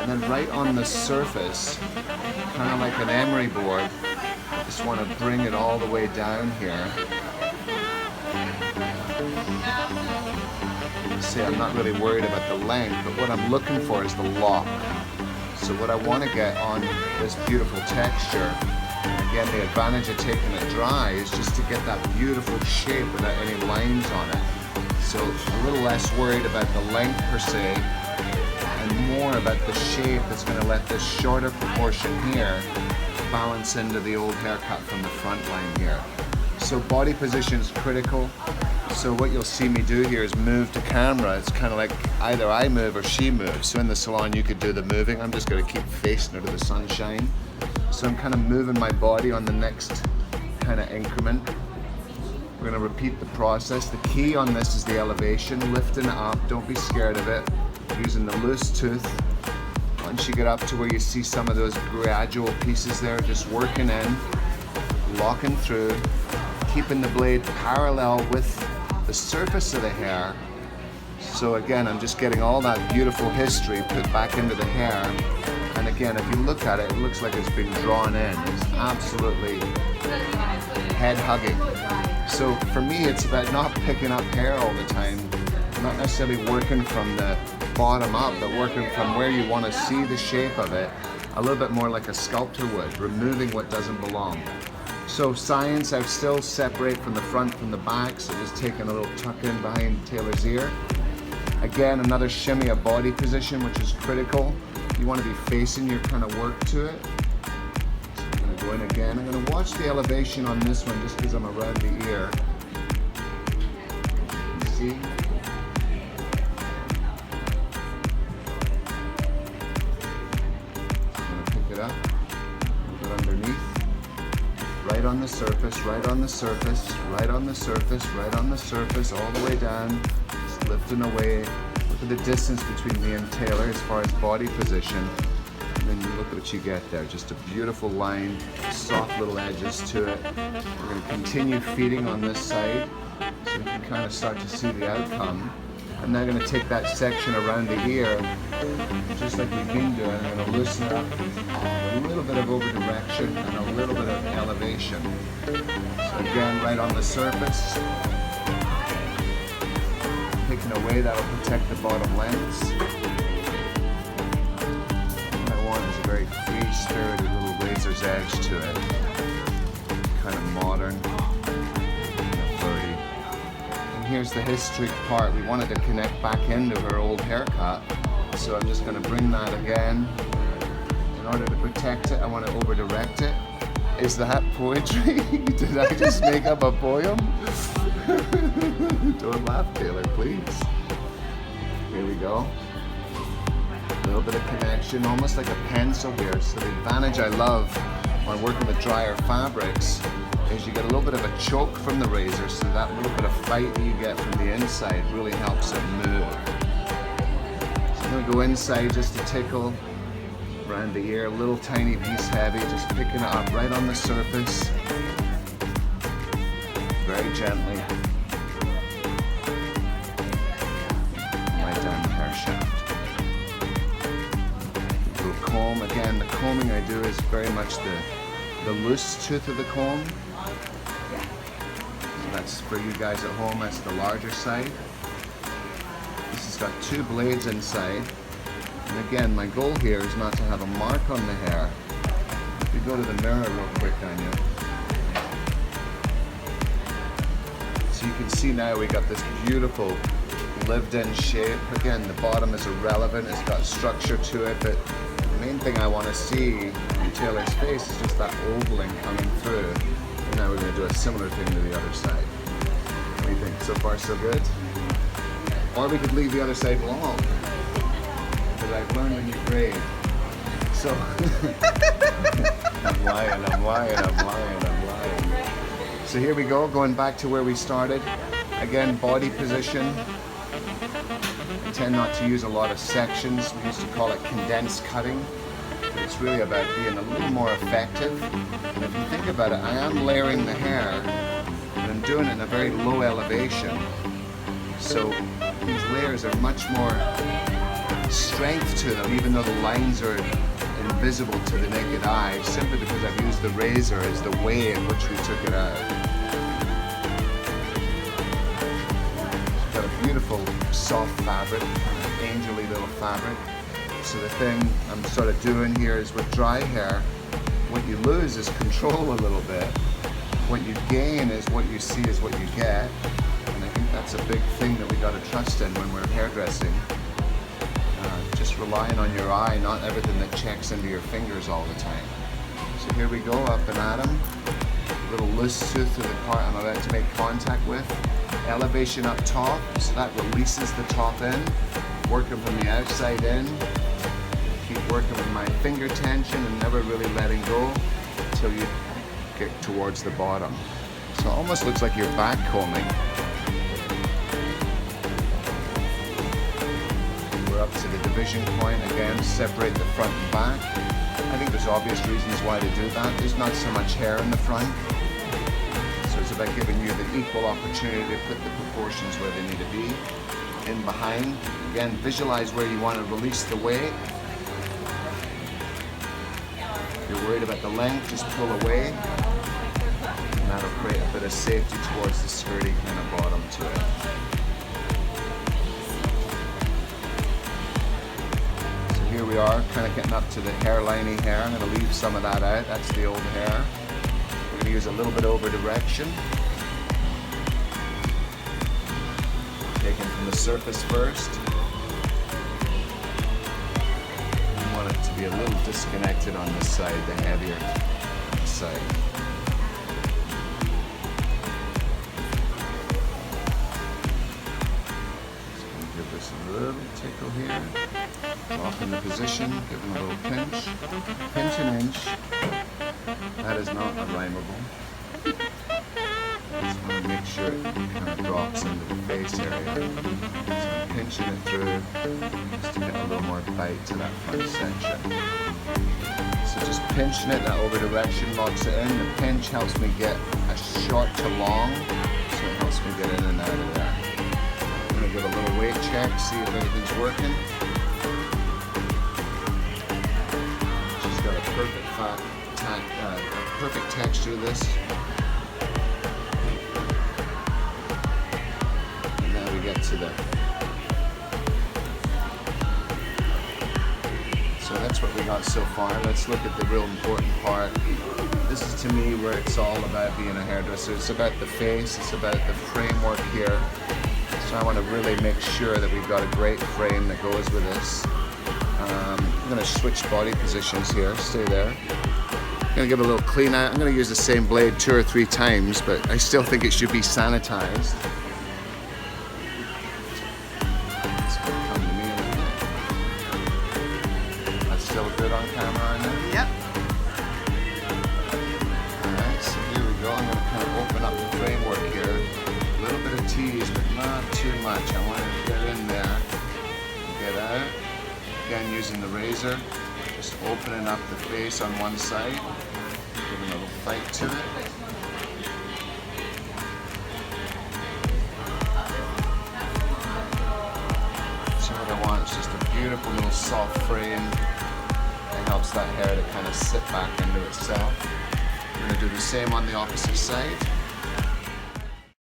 And then right on the surface, kind of like an emery board, just want to bring it all the way down here. See, I'm not really worried about the length, but what I'm looking for is the lock. So what I want to get on this beautiful texture, again, the advantage of taking it dry is just to get that beautiful shape without any lines on it. So a little less worried about the length per se, and more about the shape that's going to let this shorter proportion here balance into the old haircut from the front line here. So body position is critical. So what you'll see me do here is move to camera. It's kind of like either I move or she moves. So in the salon you could do the moving. I'm just going to keep facing her to the sunshine. So I'm kind of moving my body on the next kind of increment. We're going to repeat the process. The key on this is the elevation, lifting it up. Don't be scared of it. Using the loose tooth. Once you get up to where you see some of those gradual pieces there, just working in, locking through, keeping the blade parallel with the surface of the hair. So again, I'm just getting all that beautiful history put back into the hair. And again, if you look at it, it looks like it's been drawn in. It's absolutely head hugging. So for me, it's about not picking up hair all the time, not necessarily working from the bottom up, but working from where you want to see the shape of it, a little bit more like a sculptor would, removing what doesn't belong. So science, I still separate from the front from the back, so just taking a little tuck in behind Taylor's ear. Again, another shimmy of body position, which is critical. You want to be facing your kind of work to it. So I'm going to go in again. I'm going to watch the elevation on this one just because I'm around the ear. See? I'm going to pick it up, move it underneath. Right on the surface, right on the surface, right on the surface, right on the surface, all the way down, just lifting away. Look at the distance between me and Taylor as far as body position. And then you look at what you get there, just a beautiful line, soft little edges to it. We're going to continue feeding on this side so we can kind of start to see the outcome. I'm now going to take that section around the ear, just like we've been doing. I'm going to loosen it up with a little bit of over direction and a little bit of elevation. So again, right on the surface, picking away, that'll protect the bottom lens. What I want is a very free-spirited little razor's edge to it, kind of modern. Here's the history part. We wanted to connect back into her old haircut, so I'm just going to bring that again. In order to protect it, I want to over direct it. Is that poetry? Did I just make up a poem? Don't laugh, Taylor, please. Here we go. A little bit of connection, almost like a pencil here. So the advantage I love when working with drier fabrics is you get a little bit of a choke from the razor, so that little bit of fight that you get from the inside really helps it move. So I'm going to go inside just to tickle around the ear, a little tiny piece heavy, just picking it up right on the surface, very gently, right down the hair shaft. A little comb, again, the combing I do is very much the loose tooth of the comb. That's for you guys at home, that's the larger side. This has got two blades inside. And again, my goal here is not to have a mark on the hair. If you go to the mirror real quick, Anya. So you can see now we got this beautiful lived-in shape. Again, the bottom is irrelevant, it's got structure to it, but the main thing I want to see in Taylor's face is just that ovaling coming through. And now we're going to do a similar thing to the other side. What do you think? So far, so good? Or we could leave the other side long, because I've learned a new grade. So, I'm lying. So here we go, going back to where we started. Again, body position. I tend not to use a lot of sections. We used to call it condensed cutting. But it's really about being a little more effective. And if you think about it, I am layering the hair, and I'm doing it in a very low elevation. So these layers are much more strength to them, even though the lines are invisible to the naked eye, simply because I've used the razor as the way in which we took it out. It's got a beautiful soft fabric, angelly little fabric. So the thing I'm sort of doing here is with dry hair, what you lose is control a little bit. What you gain is what you see is what you get. And I think that's a big thing that we got to trust in when we're hairdressing. Just relying on your eye, not everything that checks into your fingers all the time. So here we go, up and at 'em. A little loose tooth to the part I'm about to make contact with. Elevation up top, so that releases the top end. Working from the outside in. Keep working with my finger tension and never really letting go until you get towards the bottom. So it almost looks like you're back combing. We're up to the division point again, separate the front and back. I think there's obvious reasons why to do that. There's not so much hair in the front. So it's about giving you the equal opportunity to put the proportions where they need to be. In behind, again, visualize where you want to release the weight. If you're worried about the length, just pull away. And that'll create a bit of safety towards the skirty kind of bottom to it. So here we are, kind of getting up to the hairliney hair. I'm going to leave some of that out. That's the old hair. We're going to use a little bit over direction. Taken from the surface first. You want it to be a little disconnected on this side, the heavier side. Just going to give this a little tickle here. Lock in the position, give them a little pinch. Pinch an inch. That is not unrhymeable. Just want to make sure it kind of drops into the face area. So I'm pinching it through just to get a little more bite to that front section. So just pinching it, that over direction locks it in. The pinch helps me get a short to long, so it helps me get in and out of there. I'm going to give a little weight check, see if anything's working. Just got a perfect texture to this. Get to the, so that's what we got so far. Let's look at the real important part. This is to me where it's all about being a hairdresser. It's about the face, it's about the framework here. So I want to really make sure that we've got a great frame that goes with this. I'm going to switch body positions here, stay there. I'm going to give a little clean out. I'm going to use the same blade 2 or 3 times, but I still think it should be sanitized. Still good on camera, I know? Yep. Alright, so here we go. I'm going to kind of open up the framework here. A little bit of tease, but not too much. I want to get in there and get out. Again, using the razor, just opening up the face on one side, giving a little bite to it. So what I want is just a beautiful little soft frame. It helps that hair to kind of sit back into itself. We're going to do the same on the opposite side.